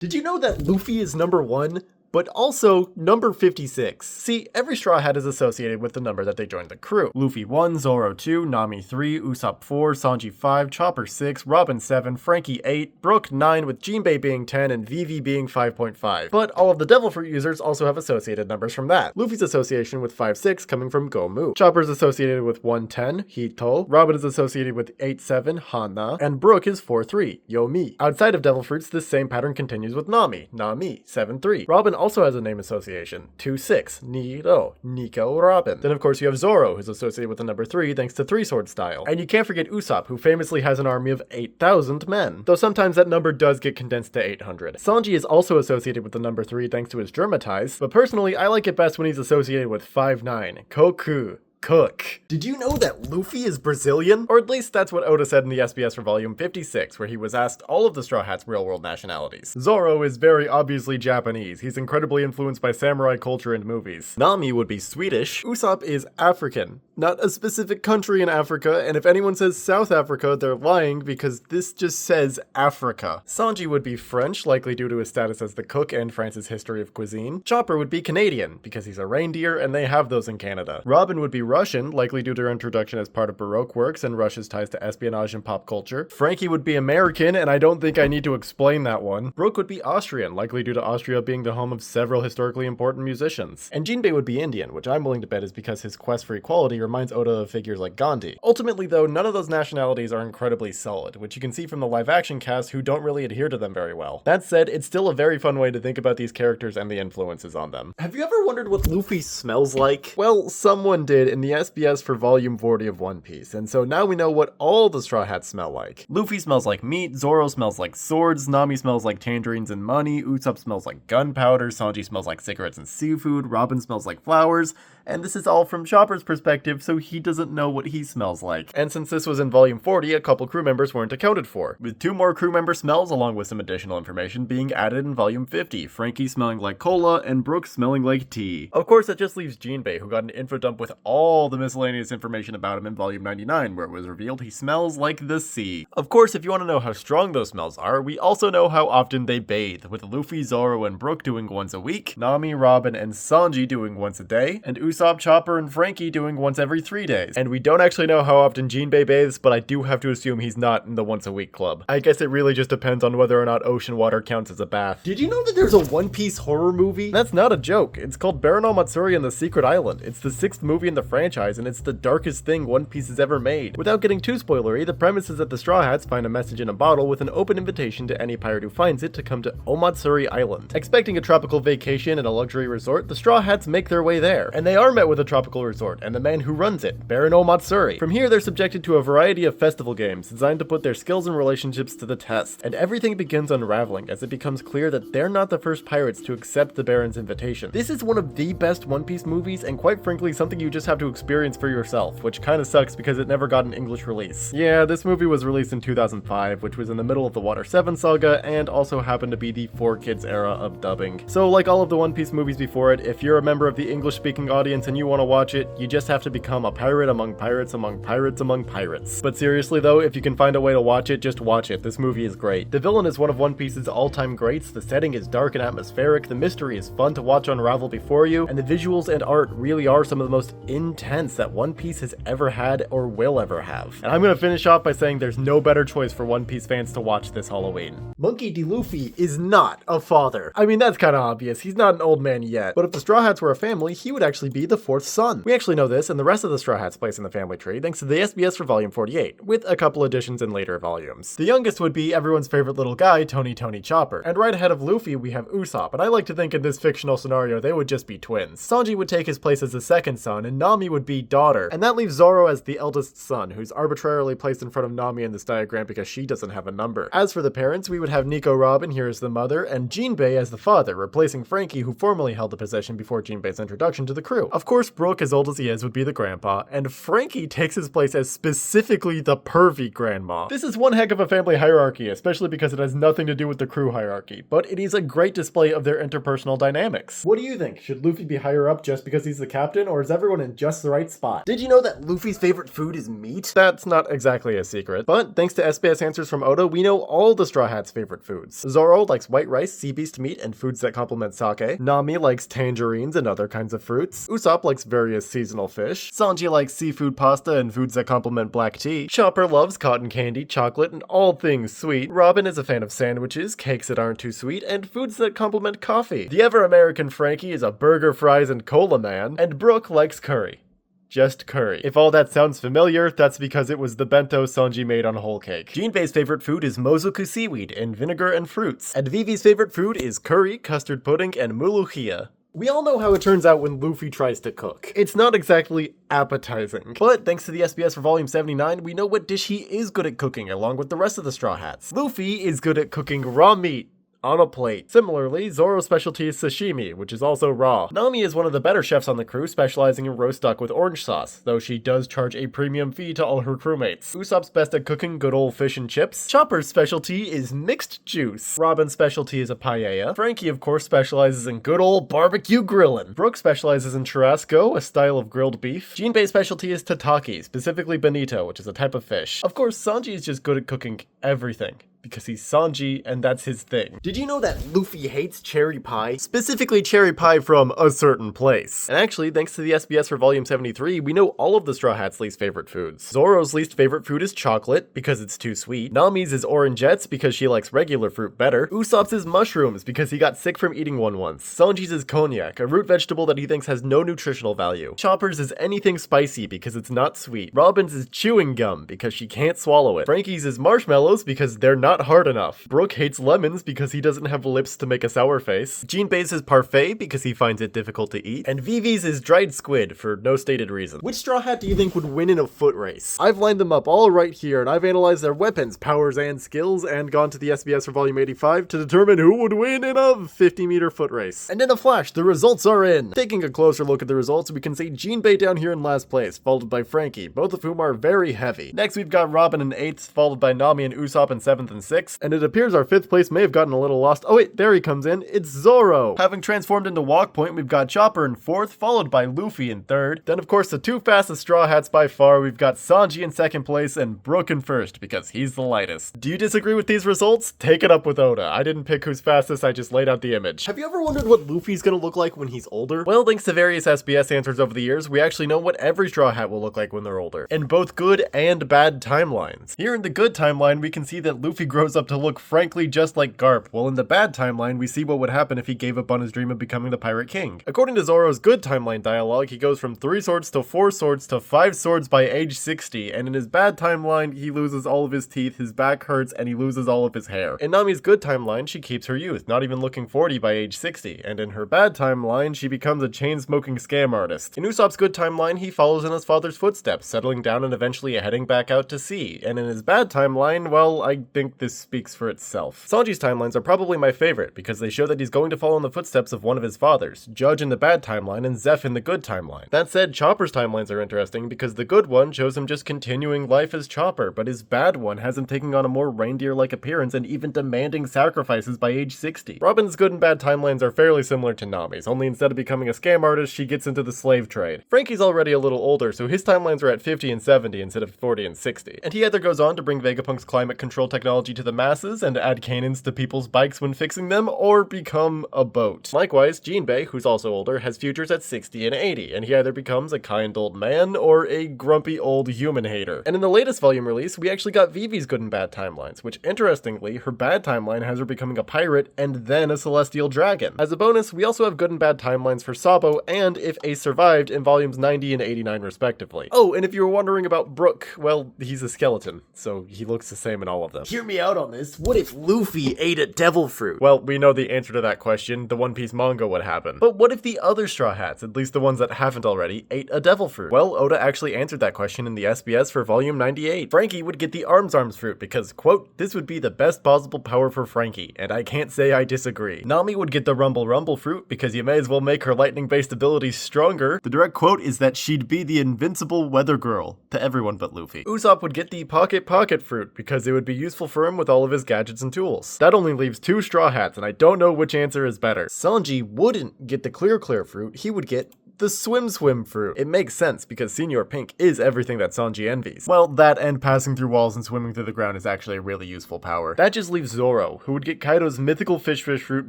Did you know that Luffy is number 1? But also number 56. See, every Straw Hat is associated with the number that they joined the crew. Luffy 1, Zoro 2, Nami 3, Usopp 4, Sanji 5, Chopper 6, Robin 7, Franky 8, Brook 9, with Jinbei being 10 and Vivi being 5.5. But all of the Devil Fruit users also have associated numbers from that. Luffy's association with 5.6 coming from Gomu. Chopper's associated with 1.10, Hito. Robin is associated with 8.7, Hana. And Brook is 4.3, Yomi. Outside of Devil Fruits, this same pattern continues with Nami 7.3. Robin also has a name association, 2.6, Niro, Nico, Robin. Then of course you have Zoro, who's associated with the number 3 thanks to 3-sword style. And you can't forget Usopp, who famously has an army of 8,000 men, though sometimes that number does get condensed to 800. Sanji is also associated with the number 3 thanks to his dramatize, but personally I like it best when he's associated with 5.9, Koku. Cook. Did you know that Luffy is Brazilian? Or at least that's what Oda said in the SBS for volume 56, where he was asked all of the Straw Hats' real-world nationalities. Zoro is very obviously Japanese. He's incredibly influenced by samurai culture and movies. Nami would be Swedish. Usopp is African. Not a specific country in Africa, and if anyone says South Africa, they're lying because this just says Africa. Sanji would be French, likely due to his status as the cook and France's history of cuisine. Chopper would be Canadian, because he's a reindeer and they have those in Canada. Robin would be Russian, likely due to her introduction as part of Baroque works and Russia's ties to espionage and pop culture. Franky would be American, and I don't think I need to explain that one. Brook would be Austrian, likely due to Austria being the home of several historically important musicians. And Jinbei would be Indian, which I'm willing to bet is because his quest for equality reminds Oda of figures like Gandhi. Ultimately though, none of those nationalities are incredibly solid, which you can see from the live action cast who don't really adhere to them very well. That said, it's still a very fun way to think about these characters and the influences on them. Have you ever wondered what Luffy smells like? Well, someone did in the SBS for volume 40 of One Piece, and so now we know what all the Straw Hats smell like. Luffy smells like meat, Zoro smells like swords, Nami smells like tangerines and money, Usopp smells like gunpowder, Sanji smells like cigarettes and seafood, Robin smells like flowers, and this is all from Chopper's perspective, so he doesn't know what he smells like. And since this was in volume 40, a couple crew members weren't accounted for, with 2 more crew member smells along with some additional information being added in volume 50, Franky smelling like cola and Brook smelling like tea. Of course, that just leaves Jinbei, who got an info dump with all the miscellaneous information about him in volume 99, where it was revealed he smells like the sea. Of course, if you want to know how strong those smells are, we also know how often they bathe, with Luffy, Zoro, and Brook doing once a week, Nami, Robin, and Sanji doing once a day, and Usopp, Chopper, and Franky doing once every 3 days. And we don't actually know how often Jinbei bathes, but I do have to assume he's not in the once a week club. I guess it really just depends on whether or not ocean water counts as a bath. Did you know that there's a One Piece horror movie? That's not a joke. It's called Baron Omatsuri and the Secret Island. It's the 6th movie in the franchise, and it's the darkest thing One Piece has ever made. Without getting too spoilery, the premise is that the Straw Hats find a message in a bottle with an open invitation to any pirate who finds it to come to Omatsuri Island. Expecting a tropical vacation and a luxury resort, the Straw Hats make their way there, and they are met with a tropical resort and the man who runs it, Baron Omatsuri. From here, they're subjected to a variety of festival games designed to put their skills and relationships to the test, and everything begins unraveling as it becomes clear that they're not the first pirates to accept the Baron's invitation. This is one of the best One Piece movies, and quite frankly, something you just have to experience for yourself, which kinda sucks because it never got an English release. Yeah, this movie was released in 2005, which was in the middle of the Water 7 saga, and also happened to be the 4Kids era of dubbing. So like all of the One Piece movies before it, if you're a member of the English-speaking audience and you want to watch it, you just have to become a pirate among pirates among pirates among pirates. But seriously though, if you can find a way to watch it, just watch it. This movie is great. The villain is one of One Piece's all-time greats, the setting is dark and atmospheric, the mystery is fun to watch unravel before you, and the visuals and art really are some of the most intense that One Piece has ever had or will ever have. And I'm gonna finish off by saying there's no better choice for One Piece fans to watch this Halloween. Monkey D. Luffy is not a father. I mean, that's kinda obvious. He's not an old man yet. But if the Straw Hats were a family, he would actually be the 4th son. We actually know this, and the rest of the Straw Hats place in the family tree thanks to the SBS for volume 48, with a couple additions in later volumes. The youngest would be everyone's favorite little guy, Tony Chopper. And right ahead of Luffy, we have Usopp, and I like to think in this fictional scenario they would just be twins. Sanji would take his place as the 2nd son, and Nami would be daughter. And that leaves Zoro as the eldest son, who's arbitrarily placed in front of Nami in this diagram because she doesn't have a number. As for the parents, we would have Nico Robin here as the mother, and Jinbei as the father, replacing Franky, who formerly held the position before Jinbei's introduction to the crew. Of course, Brooke, as old as he is, would be the grandpa, and Franky takes his place as specifically the pervy grandma. This is one heck of a family hierarchy, especially because it has nothing to do with the crew hierarchy, but it is a great display of their interpersonal dynamics. What do you think? Should Luffy be higher up just because he's the captain, or is everyone in just the right spot? Did you know that Luffy's favorite food is meat? That's not exactly a secret, but thanks to SBS answers from Oda, we know all the Straw Hats' favorite foods. Zoro likes white rice, sea beast meat, and foods that complement sake. Nami likes tangerines and other kinds of fruits. Usopp likes various seasonal fish. Sanji likes seafood pasta and foods that complement black tea. Chopper loves cotton candy, chocolate, and all things sweet. Robin is a fan of sandwiches, cakes that aren't too sweet, and foods that complement coffee. The ever-American Franky is a burger, fries, and cola man. And Brooke likes curry. Just curry. If all that sounds familiar, that's because it was the bento Sanji made on whole cake. Jinbei's favorite food is mozoku seaweed in vinegar and fruits. And Vivi's favorite food is curry, custard pudding, and muluhia. We all know how it turns out when Luffy tries to cook. It's not exactly appetizing. But thanks to the SBS for Volume 79, we know what dish he is good at cooking along with the rest of the Straw Hats. Luffy is good at cooking raw meat on a plate. Similarly, Zoro's specialty is sashimi, which is also raw. Nami is one of the better chefs on the crew, specializing in roast duck with orange sauce, though she does charge a premium fee to all her crewmates. Usopp's best at cooking good old fish and chips. Chopper's specialty is mixed juice. Robin's specialty is a paella. Franky, of course, specializes in good old barbecue grilling. Brooke specializes in churrasco, a style of grilled beef. Jinbei's specialty is tataki, specifically bonito, which is a type of fish. Of course, Sanji is just good at cooking everything, because he's Sanji, and that's his thing. Did you know that Luffy hates cherry pie? Specifically cherry pie from a certain place. And actually, thanks to the SBS for Volume 73, we know all of the Straw Hats' least favorite foods. Zoro's least favorite food is chocolate, because it's too sweet. Nami's is orangettes, because she likes regular fruit better. Usopp's is mushrooms, because he got sick from eating one once. Sanji's is cognac, a root vegetable that he thinks has no nutritional value. Chopper's is anything spicy, because it's not sweet. Robin's is chewing gum, because she can't swallow it. Franky's is marshmallows, because they're not hard enough. Brooke hates lemons because he doesn't have lips to make a sour face. Jinbei's is parfait because he finds it difficult to eat. And Vivi's is dried squid for no stated reason. Which Straw Hat do you think would win in a foot race? I've lined them up all right here, and I've analyzed their weapons, powers, and skills, and gone to the SBS for Volume 85 to determine who would win in a 50-meter foot race. And in a flash, the results are in! Taking a closer look at the results, we can see Jinbei down here in last place, followed by Franky, both of whom are very heavy. Next, we've got Robin in 8th, followed by Nami and Usopp in 7th and 6th, and it appears our 5th place may have gotten a little lost. Oh wait, there he comes in. It's Zoro! Having transformed into Walk Point, we've got Chopper in 4th, followed by Luffy in 3rd. Then of course the two fastest Straw Hats by far, we've got Sanji in 2nd place and Brooke in 1st, because he's the lightest. Do you disagree with these results? Take it up with Oda. I didn't pick who's fastest, I just laid out the image. Have you ever wondered what Luffy's gonna look like when he's older? Well, thanks to various SBS answers over the years, we actually know what every Straw Hat will look like when they're older, in both good and bad timelines. Here in the good timeline, we can see that Luffy grows up to look frankly just like Garp, while in the bad timeline, we see what would happen if he gave up on his dream of becoming the Pirate King. According to Zoro's good timeline dialogue, he goes from 3 swords to 4 swords to 5 swords by age 60, and in his bad timeline, he loses all of his teeth, his back hurts, and he loses all of his hair. In Nami's good timeline, she keeps her youth, not even looking 40 by age 60, and in her bad timeline, she becomes a chain-smoking scam artist. In Usopp's good timeline, he follows in his father's footsteps, settling down and eventually heading back out to sea, and in his bad timeline, well, I think this speaks for itself. Sanji's timelines are probably my favorite, because they show that he's going to follow in the footsteps of one of his fathers, Judge in the bad timeline and Zeph in the good timeline. That said, Chopper's timelines are interesting because the good one shows him just continuing life as Chopper, but his bad one has him taking on a more reindeer-like appearance and even demanding sacrifices by age 60. Robin's good and bad timelines are fairly similar to Nami's, only instead of becoming a scam artist, she gets into the slave trade. Franky's already a little older, so his timelines are at 50 and 70 instead of 40 and 60. And he either goes on to bring Vegapunk's climate control technology to the masses and add cannons to people's bikes when fixing them, or become a boat. Likewise, Jinbei, who's also older, has futures at 60 and 80, and he either becomes a kind old man or a grumpy old human hater. And in the latest volume release, we actually got Vivi's good and bad timelines, which interestingly, her bad timeline has her becoming a pirate and then a celestial dragon. As a bonus, we also have good and bad timelines for Sabo and If Ace Survived in volumes 90 and 89 respectively. Oh, and if you were wondering about Brook, well, he's a skeleton, so he looks the same in all of them. Hear me me out on this. What if Luffy ate a devil fruit? Well, we know the answer to that question. The One Piece manga would happen. But what if the other Straw Hats, at least the ones that haven't already, ate a devil fruit? Well, Oda actually answered that question in the SBS for volume 98. Franky would get the arms fruit because, quote, this would be the best possible power for Franky, and I can't say I disagree. Nami would get the rumble fruit because you may as well make her lightning-based abilities stronger. The direct quote is that she'd be the invincible weather girl to everyone but Luffy. Usopp would get the pocket fruit because it would be useful for him with all of his gadgets and tools. That only leaves 2 Straw Hats, and I don't know which answer is better. Sanji wouldn't get the clear fruit, he would get the swim fruit. It makes sense because Senior Pink is everything that Sanji envies. Well, that and passing through walls and swimming through the ground is actually a really useful power. That just leaves Zoro, who would get Kaido's mythical fish fruit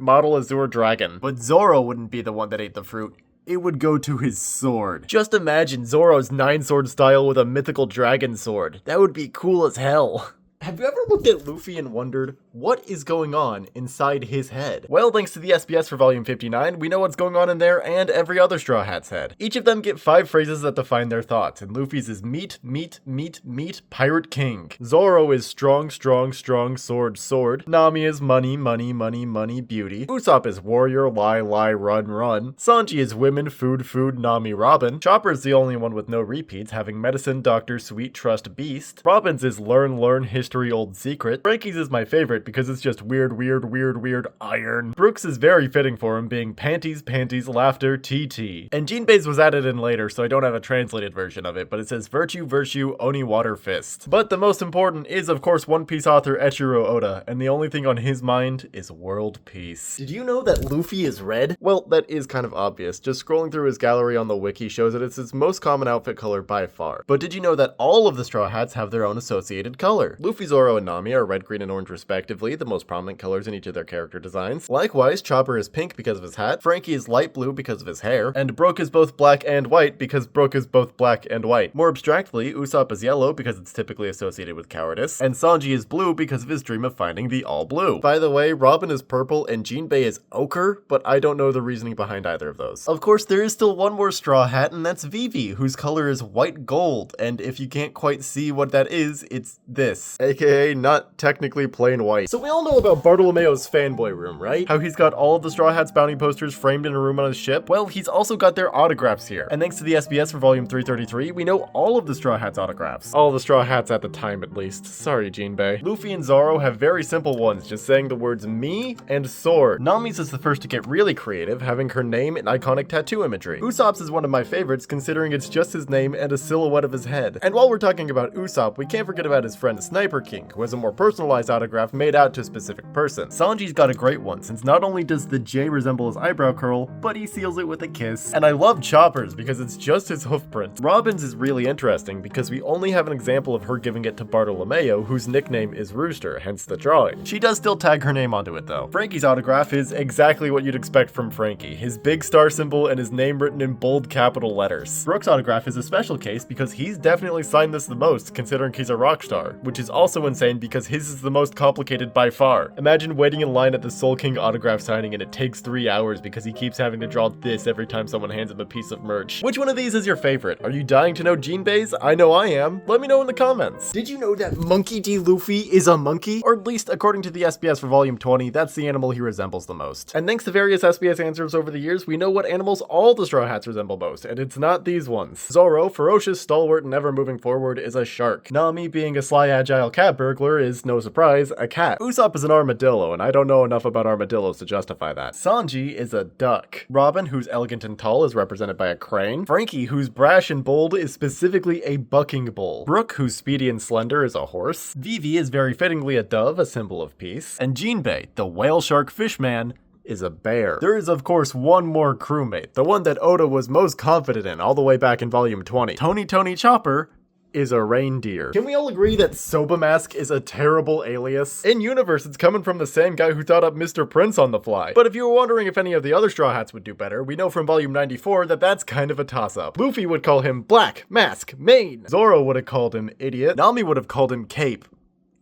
model Azure Dragon. But Zoro wouldn't be the one that ate the fruit. It would go to his sword. Just imagine Zoro's 9-sword style with a mythical dragon sword. That would be cool as hell. Have you ever looked at Luffy and wondered, what is going on inside his head? Well, thanks to the SBS for volume 59, we know what's going on in there and every other Straw Hat's head. Each of them get 5 phrases that define their thoughts, and Luffy's is meat, pirate king. Zoro is strong, sword. Nami is money, beauty. Usopp is warrior, lie, run. Sanji is women, food, Nami, Robin. Chopper is the only one with no repeats, having medicine, doctor, sweet, trust, beast. Robin's is learn, history, old secret. Franky's is my favorite because it's just weird, iron. Brooks is very fitting for him, being panties, laughter, TT. And Jinbei's was added in later, so I don't have a translated version of it, but it says virtue, Oni water fist. But the most important is, of course, One Piece author Eiichiro Oda, and the only thing on his mind is world peace. Did you know that Luffy is red? Well, that is kind of obvious. Just scrolling through his gallery on the wiki shows that it's his most common outfit color by far. But did you know that all of the Straw Hats have their own associated color? Luffy, Zoro, and Nami are red, green, and orange respectively, the most prominent colors in each of their character designs. Likewise, Chopper is pink because of his hat, Franky is light blue because of his hair, and Brook is both black and white because Brook is both black and white. More abstractly, Usopp is yellow because it's typically associated with cowardice, and Sanji is blue because of his dream of finding the all blue. By the way, Robin is purple and Jinbei is ochre, but I don't know the reasoning behind either of those. Of course, there is still one more Straw Hat, and that's Vivi, whose color is white gold, and if you can't quite see what that is, it's this, aka not technically plain white. So we all know about Bartolomeo's fanboy room, right? How he's got all of the Straw Hats bounty posters framed in a room on his ship? Well, he's also got their autographs here. And thanks to the SBS for volume 333, we know all of the Straw Hats autographs. All the Straw Hats at the time, at least. Sorry, Jinbei. Luffy and Zoro have very simple ones, just saying the words me and sword. Nami's is the first to get really creative, having her name and iconic tattoo imagery. Usopp's is one of my favorites, considering it's just his name and a silhouette of his head. And while we're talking about Usopp, we can't forget about his friend Sniper King, who has a more personalized autograph made out to a specific person. Sanji's got a great one, since not only does the J resemble his eyebrow curl, but he seals it with a kiss. And I love Chopper's because it's just his hoof print. Robin's is really interesting because we only have an example of her giving it to Bartolomeo, whose nickname is Rooster, hence the drawing. She does still tag her name onto it though. Franky's autograph is exactly what you'd expect from Franky, his big star symbol and his name written in bold capital letters. Brooks' autograph is a special case because he's definitely signed this the most, considering he's a rock star, which is also insane because his is the most complicated by far. Imagine waiting in line at the Soul King autograph signing and it takes 3 hours because he keeps having to draw this every time someone hands him a piece of merch. Which one of these is your favorite? Are you dying to know Jinbei's? I know I am. Let me know in the comments. Did you know that Monkey D. Luffy is a monkey? Or at least according to the SBS for volume 20, that's the animal he resembles the most. And thanks to various SBS answers over the years, we know what animals all the Straw Hats resemble most, and it's not these ones. Zoro, ferocious, stalwart, and ever moving forward, is a shark. Nami, being a sly, agile cat burglar, is, no surprise, a cat. Usopp is an armadillo, and I don't know enough about armadillos to justify that. Sanji is a duck. Robin, who's elegant and tall, is represented by a crane. Franky, who's brash and bold, is specifically a bucking bull. Brook, who's speedy and slender, is a horse. Vivi is very fittingly a dove, a symbol of peace. And Jinbei, the whale shark fish man, is a bear. There is of course one more crewmate, the one that Oda was most confident in all the way back in volume 20. Tony Chopper is a reindeer. Can we all agree that Soba Mask is a terrible alias? In universe, it's coming from the same guy who thought up Mr. Prince on the fly. But if you were wondering if any of the other Straw Hats would do better, we know from volume 94 that that's kind of a toss-up. Luffy would call him Black Mask Mane. Zoro would have called him Idiot. Nami would have called him Cape.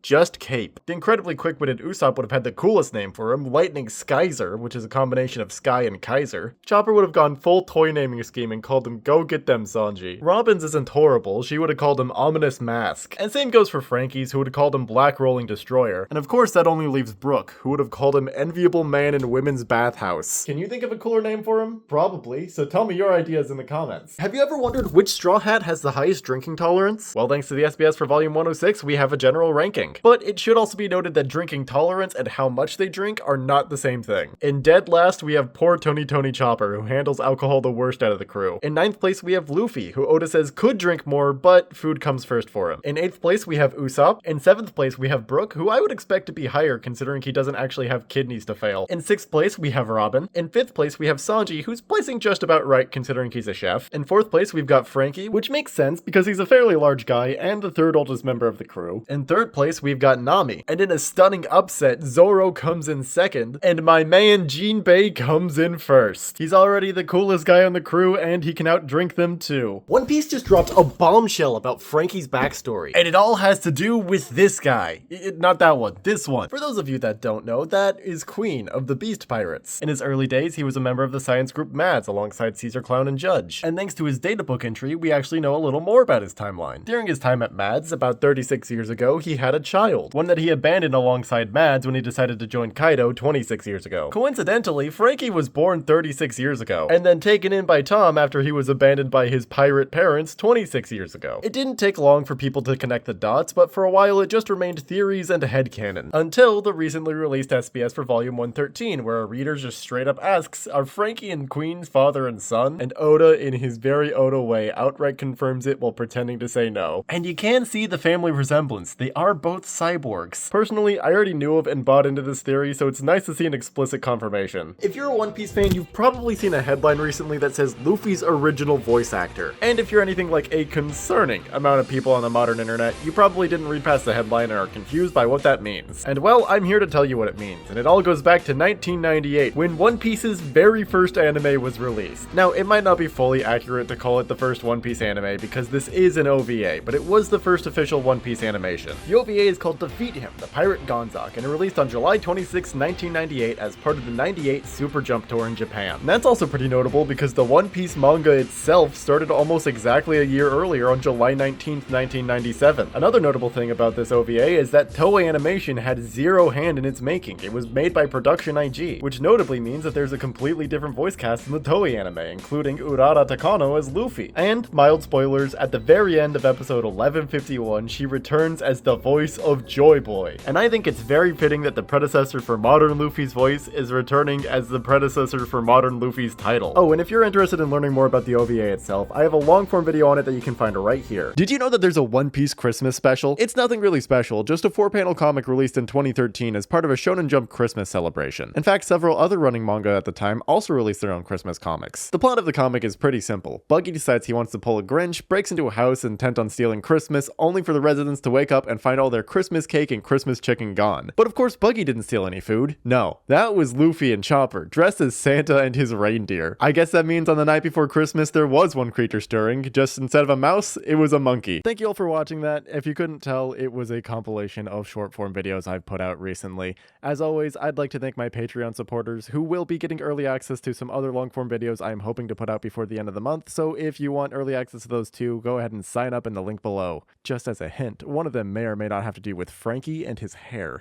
just Cape. The incredibly quick-witted Usopp would have had the coolest name for him, Lightning Skyzer, which is a combination of Sky and Kaiser. Chopper would have gone full toy naming scheme and called him Go Get Them Sanji. Robin's isn't horrible, she would have called him Ominous Mask. And same goes for Franky's, who would have called him Black Rolling Destroyer. And of course that only leaves Brook, who would have called him Enviable Man in Women's Bathhouse. Can you think of a cooler name for him? Probably, so tell me your ideas in the comments. Have you ever wondered which Straw Hat has the highest drinking tolerance? Well, thanks to the SBS for volume 106, we have a general ranking. But it should also be noted that drinking tolerance and how much they drink are not the same thing. In dead last, we have poor Tony Chopper, who handles alcohol the worst out of the crew. In 9th place, we have Luffy, who Oda says could drink more, but food comes first for him. In 8th place, we have Usopp. In 7th place, we have Brook, who I would expect to be higher considering he doesn't actually have kidneys to fail. In 6th place, we have Robin. In 5th place, we have Sanji, who's placing just about right considering he's a chef. In 4th place, we've got Franky, which makes sense because he's a fairly large guy and the 3rd oldest member of the crew. In 3rd place, we've got Nami. And in a stunning upset, Zoro comes in 2nd, and my man Jinbei comes in 1st. He's already the coolest guy on the crew, and he can outdrink them too. One Piece just dropped a bombshell about Franky's backstory, and it all has to do with this guy. Not that one, this one. For those of you that don't know, that is Queen of the Beast Pirates. In his early days, he was a member of the science group Mads alongside Caesar Clown and Judge. And thanks to his databook entry, we actually know a little more about his timeline. During his time at Mads, about 36 years ago, he had a child, one that he abandoned alongside Mads when he decided to join Kaido 26 years ago. Coincidentally, Franky was born 36 years ago, and then taken in by Tom after he was abandoned by his pirate parents 26 years ago. It didn't take long for people to connect the dots, but for a while it just remained theories and headcanon. Until the recently released SBS for volume 113, where a reader just straight up asks, are Franky and Queen's father and son? And Oda, in his very Oda way, outright confirms it while pretending to say no. And you can see the family resemblance. They are both cyborgs. Personally, I already knew of and bought into this theory, so it's nice to see an explicit confirmation. If you're a One Piece fan, you've probably seen a headline recently that says Luffy's original voice actor. And if you're anything like a concerning amount of people on the modern internet, you probably didn't read past the headline and are confused by what that means. And well, I'm here to tell you what it means, and it all goes back to 1998, when One Piece's very first anime was released. Now, it might not be fully accurate to call it the first One Piece anime because this is an OVA, but it was the first official One Piece animation. The OVA is called Defeat Him, the Pirate Gonzok, and it released on July 26, 1998 as part of the 98 Super Jump Tour in Japan. And that's also pretty notable because the One Piece manga itself started almost exactly a year earlier on July 19th, 1997. Another notable thing about this OVA is that Toei Animation had zero hand in its making. It was made by Production IG, which notably means that there's a completely different voice cast in the Toei anime, including Urara Takano as Luffy. And, mild spoilers, at the very end of episode 1151, she returns as the voice of Joy Boy. And I think it's very fitting that the predecessor for modern Luffy's voice is returning as the predecessor for modern Luffy's title. Oh, and if you're interested in learning more about the OVA itself, I have a long form video on it that you can find right here. Did you know that there's a One Piece Christmas special? It's nothing really special, just a 4-panel comic released in 2013 as part of a Shonen Jump Christmas celebration. In fact, several other running manga at the time also released their own Christmas comics. The plot of the comic is pretty simple. Buggy decides he wants to pull a Grinch, breaks into a house intent on stealing Christmas, only for the residents to wake up and find all their Christmas cake and Christmas chicken gone. But of course, Buggy didn't steal any food. No, that was Luffy and Chopper, dressed as Santa and his reindeer. I guess that means on the night before Christmas, there was one creature stirring, just instead of a mouse, it was a monkey. Thank you all for watching that. If you couldn't tell, it was a compilation of short form videos I've put out recently. As always, I'd like to thank my Patreon supporters who will be getting early access to some other long form videos I'm hoping to put out before the end of the month, so if you want early access to those too, go ahead and sign up in the link below. Just as a hint, one of them may or may not have to do with Franky and his hair.